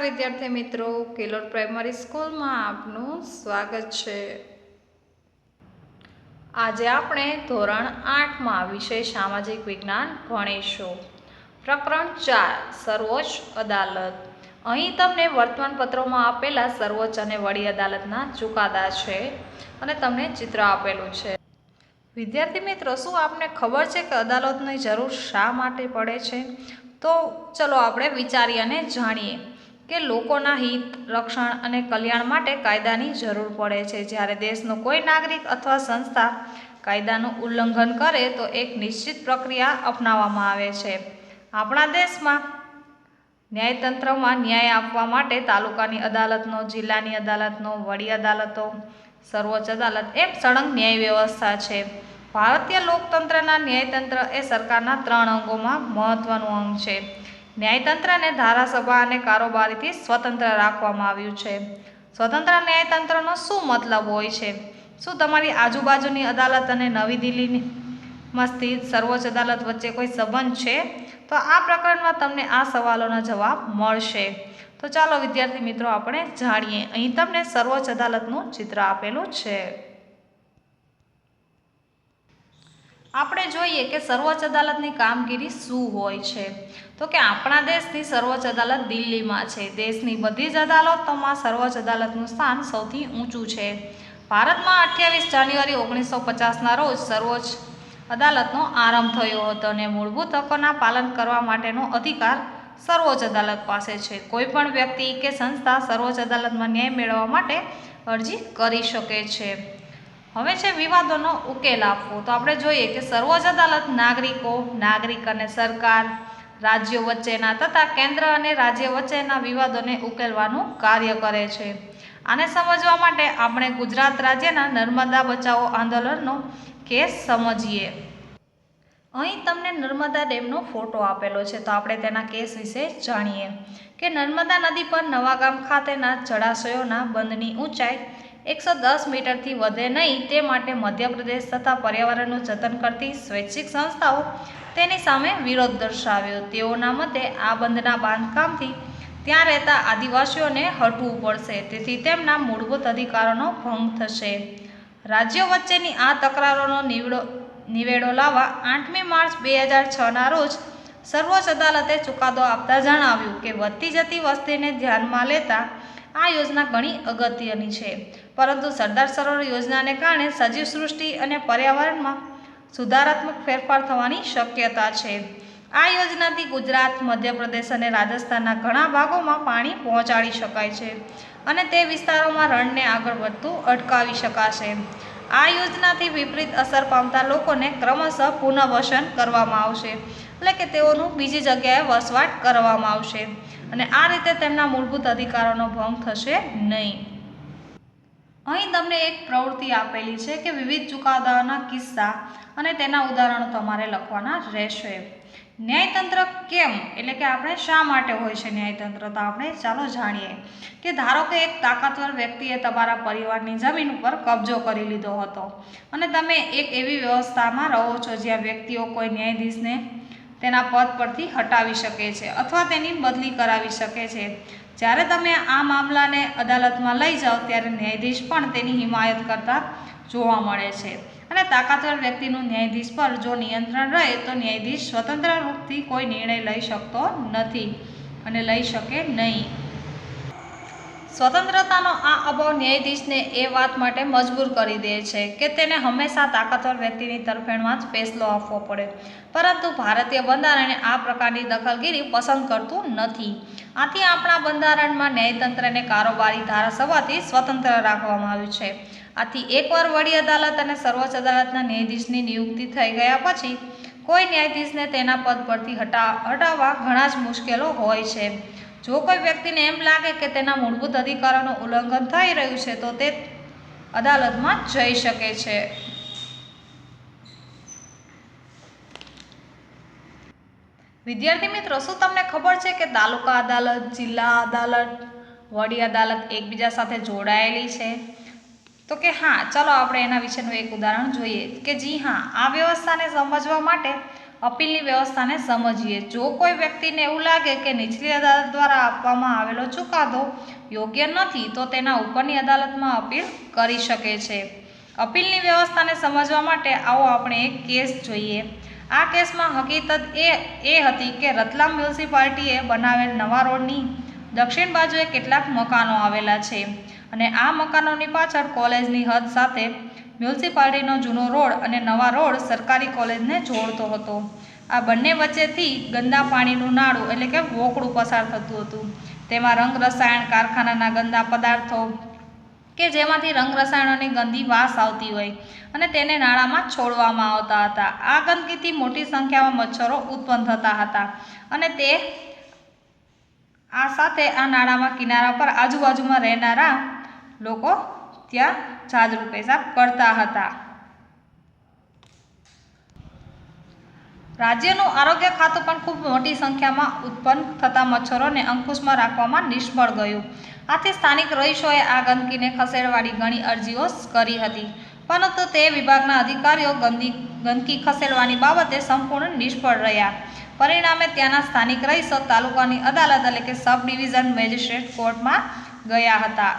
વિદ્યાર્થી મિત્રો, કિલોડ પ્રાઇમરી સ્કૂલમાં આપનું સ્વાગત છે। આજે આપણે ધોરણ 8માં વિષય સામાજિક વિજ્ઞાન ભણીશું। પ્રકરણ 4 સર્વોચ્ચ અદાલત। અહીં તમને વર્તમાનપત્રોમાં આપેલા સર્વોચ્ચ અને વડી અદાલતના ચુકાદા છે અને તમને ચિત્ર આપેલું છે। વિદ્યાર્થી મિત્રો, શું આપને ખબર છે કે અદાલતની જરૂર શા માટે પડે છે? તો ચલો આપણે વિચારીએ અને જાણીએ કે લોકોના હિત, રક્ષણ અને કલ્યાણ માટે કાયદાની જરૂર પડે છે। જ્યારે દેશનો કોઈ નાગરિક અથવા સંસ્થા કાયદાનું ઉલ્લંઘન કરે તો એક નિશ્ચિત પ્રક્રિયા અપનાવવામાં આવે છે। આપણા દેશમાં ન્યાયતંત્રમાં ન્યાય આપવા માટે તાલુકાની અદાલતનો, જિલ્લાની અદાલતનો, વડી અદાલતો, સર્વોચ્ચ અદાલત એમ સળંગ ન્યાય વ્યવસ્થા છે। ભારતીય લોકતંત્રના ન્યાયતંત્ર એ સરકારના 3 અંગોમાં મહત્વનું અંગ છે। ન્યાયતંત્રને ધારાસભા અને કારોબારીથી સ્વતંત્ર રાખવામાં આવ્યું છે। સ્વતંત્ર ન્યાયતંત્રનો શું મતલબ હોય છે? શું તમારી આજુબાજુની અદાલત અને નવી દિલ્હીમાં સ્થિત સર્વોચ્ચ અદાલત વચ્ચે કોઈ સંબંધ છે? તો આ પ્રકરણમાં તમને આ સવાલોના જવાબ મળશે। તો ચાલો વિદ્યાર્થી મિત્રો આપણે જાણીએ। અહીં તમને સર્વોચ્ચ અદાલતનું ચિત્ર આપેલું છે। આપણે જોઈએ કે સર્વોચ્ચ અદાલતની કામગીરી શું હોય છે। તો કે આપણા દેશની સર્વોચ્ચ અદાલત દિલ્હીમાં છે। દેશની બધી જ અદાલતોમાં સર્વોચ્ચ અદાલતનું સ્થાન સૌથી ઊંચું છે। ભારતમાં 28 જાન્યુઆરી 1950ના રોજ સર્વોચ્ચ અદાલતનો આરંભ થયો હતો અને મૂળભૂત હકોના પાલન કરવા માટેનો અધિકાર સર્વોચ્ચ અદાલત પાસે છે। કોઈ પણ વ્યક્તિ કે સંસ્થા સર્વોચ્ચ અદાલતમાં ન્યાય મેળવવા માટે અરજી કરી શકે છે। હવે છે વિવાદોનો ઉકેલ આપવો। તો આપણે જોઈએ કે સર્વોચ્ચ અદાલત નાગરિક અને સરકાર, રાજ્યો વચ્ચેના તથા કેન્દ્ર અને રાજ્ય વચ્ચેના વિવાદોને ઉકેલવાનું કાર્ય કરે છે। આને સમજવા માટે આપણે ગુજરાત રાજ્યના નર્મદા બચાવો આંદોલનનો કેસ સમજીએ। અહીં તમને નર્મદા ડેમનો ફોટો આપેલો છે। તો આપણે તેના કેસ વિશે જાણીએ કે નર્મદા નદી પર નવાગામ ખાતેના જળાશયોના બંધની ઊંચાઈ 110 મીટરથી વધે નહીં તે માટે મધ્યપ્રદેશ તથા પર્યાવરણનું જતન કરતી સ્વૈચ્છિક સંસ્થાઓ તેની સામે વિરોધ દર્શાવ્યો। તેઓના મતે આ બંધના બાંધકામથી ત્યાં રહેતા આદિવાસીઓને હટવું પડશે, તેથી તેમના મૂળભૂત અધિકારોનો ભંગ થશે। રાજ્યો વચ્ચેની આ તકરારોનો નિવેડો લાવવા 8મી માર્ચ 2006ના રોજ સર્વોચ્ચ અદાલતે ચુકાદો આપતા જણાવ્યું કે વધતી જતી વસ્તીને ધ્યાનમાં લેતા આ યોજના ઘણી અગત્યની છે, પરંતુ સરદાર સરોવર યોજનાને કારણે સજીવ સૃષ્ટિ અને પર્યાવરણમાં સુધારાત્મક ફેરફાર થવાની શક્યતા છે। આ યોજનાથી ગુજરાત, મધ્યપ્રદેશ અને રાજસ્થાનના ઘણા ભાગોમાં પાણી પહોંચાડી શકાય છે અને તે વિસ્તારોમાં રણને આગળ વધતું અટકાવી શકાશે। આ યોજનાથી વિપરીત અસર પામતા લોકોને ક્રમશઃ પુનર્વસન કરવામાં આવશે, એટલે કે તેઓનું બીજી જગ્યાએ વસવાટ કરવામાં આવશે અને આ રીતે તેમના મૂળભૂત અધિકારોનો ભંગ થશે નહીં। અહીં તમને એક પ્રવૃત્તિ આપેલી છે કે વિવિધ ચુકાદાઓના કિસ્સા અને તેના ઉદાહરણો તમારે લખવાના રહેશે। ન્યાયતંત્ર કેમ, એટલે કે આપણે શા માટે હોય છે ન્યાયતંત્ર? તો આપણે ચાલો જાણીએ કે ધારો કે એક તાકાતવર વ્યક્તિએ તમારા પરિવારની જમીન ઉપર કબજો કરી લીધો હતો અને તમે એક એવી વ્યવસ્થામાં રહો છો જ્યાં વ્યક્તિઓ કોઈ ન્યાયાધીશને તેના પદ પરથી હટાવી શકે છે અથવા તેની બદલી કરાવી શકે છે। જ્યારે તમે આ મામલાને અદાલતમાં લઈ જાઓ ત્યારે ન્યાયાધીશ પણ તેની હિમાયત કરતા જોવા મળે છે અને તાકાતવર વ્યક્તિનું ન્યાયાધીશ પર જો નિયંત્રણ રહે તો ન્યાયાધીશ સ્વતંત્ર રૂપથી કોઈ નિર્ણય લઈ શકતો નથી અને લઈ શકે નહીં। સ્વતંત્રતાનો આ અભાવ ન્યાયાધીશને એ વાત માટે મજબૂર કરી દે છે કે તેને હંમેશા તાકાતવર વ્યક્તિની તરફેણમાં જ ફેસલો આપવો પડે, પરંતુ ભારતીય બંધારણ આ પ્રકારની દખલગીરી પસંદ કરતું નથી। આથી આપણા બંધારણમાં ન્યાયતંત્રને કારોબારી ધારાસભાથી સ્વતંત્ર રાખવામાં આવ્યું છે। આથી એકવાર વડી અદાલત અને સર્વોચ્ચ અદાલતના ન્યાયાધીશની નિયુક્તિ થઈ ગયા પછી કોઈ ન્યાયાધીશને તેના પદ પરથી હટાવવા ઘણા જ મુશ્કેલો હોય છે। જો કોઈ વ્યક્તિને એમ લાગે કે તેના મૂળભૂત અધિકારોનું ઉલ્લંઘન થઈ રહ્યું છે તો તે અદાલતમાં જઈ શકે છે। વિદ્યાર્થી મિત્રો, શું તમને ખબર છે કે તાલુકા અદાલત, જિલ્લા અદાલત, વડી અદાલત એકબીજા સાથે જોડાયેલી છે? તો કે હા, ચાલો આપણે એના વિશેનું એક ઉદાહરણ જોઈએ કે જી હા, આ વ્યવસ્થાને સમજવા માટે અપીલની વ્યવસ્થાને સમજીએ. જો કોઈ વ્યક્તિને એવું લાગે કે નીચલી અદાલત દ્વારા આપવામાં આવેલો ચુકાદો યોગ્ય નથી તો તેના ઉપરની અદાલતમાં અપીલ કરી શકે છે. અપીલની વ્યવસ્થાને સમજવા માટે આવો આપણે એક કેસ જોઈએ. આ કેસમાં હકીકત એ હતી કે રતલામ મ્યુનિસિપાલિટીએ બનાવેલ નવા રોડની દક્ષિણ બાજુએ કેટલાક મકાનો આવેલા છે અને આ મકાનોની પાછળ કોલેજની હદ સાથે મ્યુનિસિપાલિટીનો જૂનો રોડ અને નવા રોડ સરકારી કોલેજને જોડતો હતો. આ બંને વચ્ચેથી ગંદા પાણીનું નાળું એટલે કે વોકળું પસાર થતું હતું. તેમાં રંગ રસાયણ કારખાનાના ગંદા પદાર્થો કે જેમાંથી રંગ રસાયણોની ગંદી વાસ આવતી હોય અને તેને નાળામાં છોડવામાં આવતા હતા. આ ગંદકીથી મોટી સંખ્યામાં મચ્છરો ઉત્પન્ન થતા હતા અને આ સાથે આ નાળામાં કિનારા પર આજુબાજુમાં રહેનારા લોકો ત્યાં જાજરૂ પેશાબ કરતા હતા. રાજ્યનું આરોગ્ય ખાતું પણ ખૂબ મોટી સંખ્યામાં ઉત્પન્ન થતા મચ્છરોને અંકુશમાં રાખવામાં નિષ્ફળ ગયું. આથી સ્થાનિક રહીશોએ આ ગંદકીને ખસેડવાની ઘણી અરજીઓ કરી હતી, પરંતુ તે વિભાગના અધિકારીઓ ગંદકી ખસેડવાની બાબતે સંપૂર્ણ નિષ્ફળ રહ્યા. પરિણામે ત્યાંના સ્થાનિક રહીશો તાલુકાની અદાલત એટલે કે સબ ડિવિઝન મેજિસ્ટ્રેટ કોર્ટમાં ગયા હતા.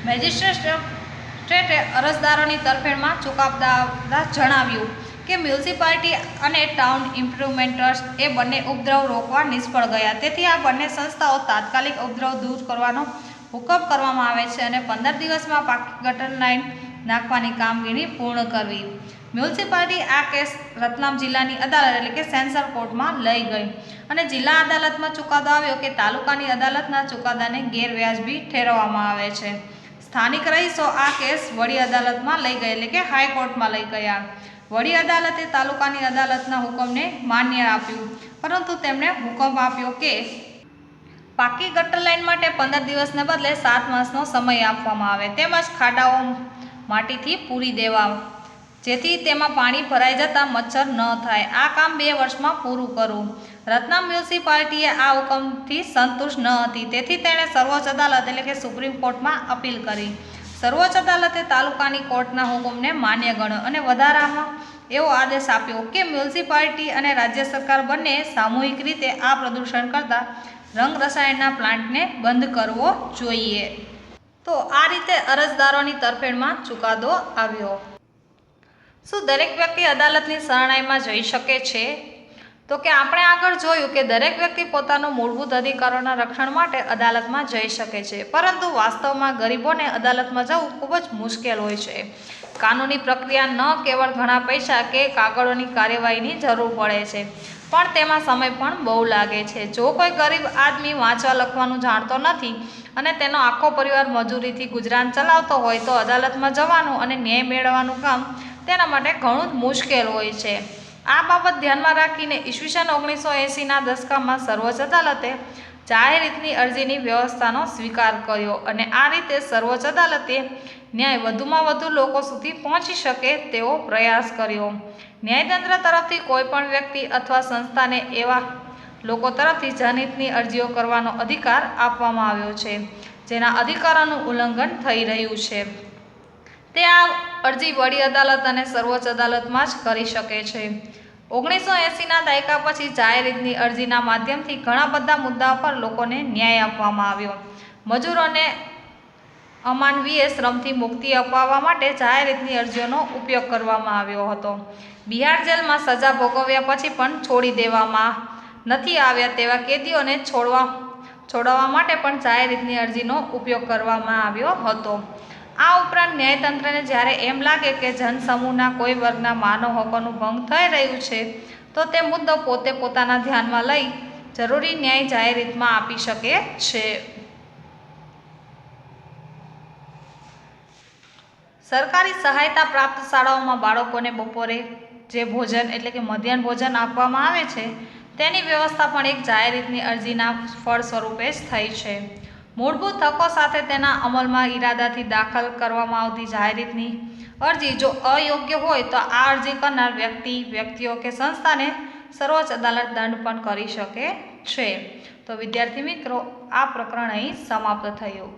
મેજિસ્ટ્રેટે અરજદારોની તરફેણમાં ચુકાદામાં જણાવ્યું કે મ્યુનિસિપાલિટી અને ટાઉન ઇમ્પ્રુવમેન્ટ ટ્રસ્ટ એ બંને ઉપદ્રવ રોકવા નિષ્ફળ ગયા. તેથી આ બંને સંસ્થાઓ તાત્કાલિક ઉપદ્રવ દૂર કરવાનો હુકમ કરવામાં આવે છે અને 15 દિવસમાં પાકી ગટર લાઇન નાખવાની કામગીરી પૂર્ણ કરવી. મ્યુનિસિપાલિટી આ કેસ રતલામ જિલ્લાની અદાલત એટલે કે સેન્સર કોર્ટમાં લઈ ગઈ અને જિલ્લા અદાલતમાં ચુકાદો આવ્યો કે તાલુકાની અદાલતના ચુકાદાને ગેરવ્યાજબી ઠેરવવામાં આવે છે. સ્થાનિક રહીશો આ કેસ વડી અદાલતમાં લઈ ગયા એટલે કે હાઈકોર્ટમાં લઈ ગયા. વડી અદાલતે તાલુકાની અદાલતના હુકમને માન્ય આપ્યું, પરંતુ તેમણે હુકમ આપ્યો કે પાકી ગટર લાઇન માટે 15 દિવસને બદલે 7 માસનો સમય આપવામાં આવે તેમજ ખાડાઓ માટીથી પૂરી દેવા જેથી તેમાં પાણી ભરાઈ જતાં મચ્છર ન થાય. આ કામ 2 વર્ષમાં પૂરું કરવું. રતલામ મ્યુનિસિપાલિટીએ આ હુકમથી સંતુષ્ટ ન હતી, તેથી તેણે સર્વોચ્ચ અદાલત એટલે કે સુપ્રીમ કોર્ટમાં અપીલ કરી. સર્વોચ્ચ અદાલતે તાલુકાની કોર્ટના હુકમને માન્ય ગણ્યો અને વધારામાં એવો આદેશ આપ્યો કે મ્યુનિસિપાલિટી અને રાજ્ય સરકાર બંને સામૂહિક રીતે આ પ્રદૂષણ કરતા રંગ રસાયણના પ્લાન્ટને બંધ કરવો જોઈએ. તો આ રીતે અરજદારોની તરફેણમાં ચુકાદો આવ્યો. શું દરેક વ્યક્તિ અદાલતની શરણાઈમાં જઈ શકે છે? તો કે આપણે આગળ જોયું કે દરેક વ્યક્તિ પોતાના મૂળભૂત અધિકારોના રક્ષણ માટે અદાલતમાં જઈ શકે છે, પરંતુ વાસ્તવમાં ગરીબોને અદાલતમાં જવું ખૂબ જ મુશ્કેલ હોય છે. કાનૂની પ્રક્રિયા ન કેવળ ઘણા પૈસા કે કાગળોની કાર્યવાહીની જરૂર પડે છે, પણ તેમાં સમય પણ બહુ લાગે છે. જો કોઈ ગરીબ આદમી વાંચવા લખવાનું જાણતો નથી અને તેનો આખો પરિવાર મજૂરીથી ગુજરાન ચલાવતો હોય તો અદાલતમાં જવાનું અને ન્યાય મેળવવાનું કામ તેના માટે ઘણું જ મુશ્કેલ હોય છે. આ બાબત ધ્યાનમાં રાખીને ઈસવીસન 1980ના દશકમાં સર્વોચ્ચ અદાલતે જાહેર હિતની અરજીની વ્યવસ્થાનો સ્વીકાર કર્યો અને આ રીતે સર્વોચ્ચ અદાલતે ન્યાય વધુમાં વધુ લોકો સુધી પહોંચી શકે તેવો પ્રયાસ કર્યો. ન્યાયતંત્ર તરફથી કોઈપણ વ્યક્તિ અથવા સંસ્થાને એવા લોકો તરફથી જનહિતની અરજીઓ કરવાનો અધિકાર આપવામાં આવ્યો છે જેના અધિકારોનું ઉલ્લંઘન થઈ રહ્યું છે. તે આ અરજી વડી અદાલત અને સર્વોચ્ચ અદાલતમાં જ કરી શકે છે. 1980ના દાયકા પછી જાહેર હિતની અરજીના માધ્યમથી ઘણા બધા મુદ્દાઓ પર લોકોને ન્યાય આપવામાં આવ્યો. મજૂરોને અમાનવીય શ્રમથી મુક્તિ અપાવવા માટે જાહેર હિતની અરજીઓનો ઉપયોગ કરવામાં આવ્યો હતો. બિહાર જેલમાં સજા ભોગવ્યા પછી પણ છોડી દેવામાં નથી આવ્યા તેવા કેદીઓને છોડાવવા માટે પણ જાહેર હિતની અરજીનો ઉપયોગ કરવામાં આવ્યો હતો. આ ઉપરાંત ન્યાયતંત્રને જ્યારે એમ લાગે કે જનસમૂહના કોઈ વર્ગના માનવ હકોનું ભંગ થઈ રહ્યું છે તો તે મુદ્દો પોતે પોતાના ધ્યાનમાં લઈ જરૂરી ન્યાય જાહેર હિતમાં આપી શકે છે. સરકારી સહાયતા પ્રાપ્ત શાળાઓમાં બાળકોને બપોરે જે ભોજન એટલે કે મધ્યાહન ભોજન આપવામાં આવે છે તેની વ્યવસ્થા પણ એક જાહેર હિતની અરજીના ફળ સ્વરૂપે જ થઈ છે. મૂળભૂત હકો સાથે તેના અમલમાં ઇરાદાથી દાખલ કરવામાં આવતી જાહેર હિતની અરજી જો અયોગ્ય હોય તો આ અરજી કરનાર વ્યક્તિઓ કે સંસ્થાને સર્વોચ્ચ અદાલત દંડ પણ કરી શકે છે. તો વિદ્યાર્થી મિત્રો, આ પ્રકરણ અહીં સમાપ્ત થયું.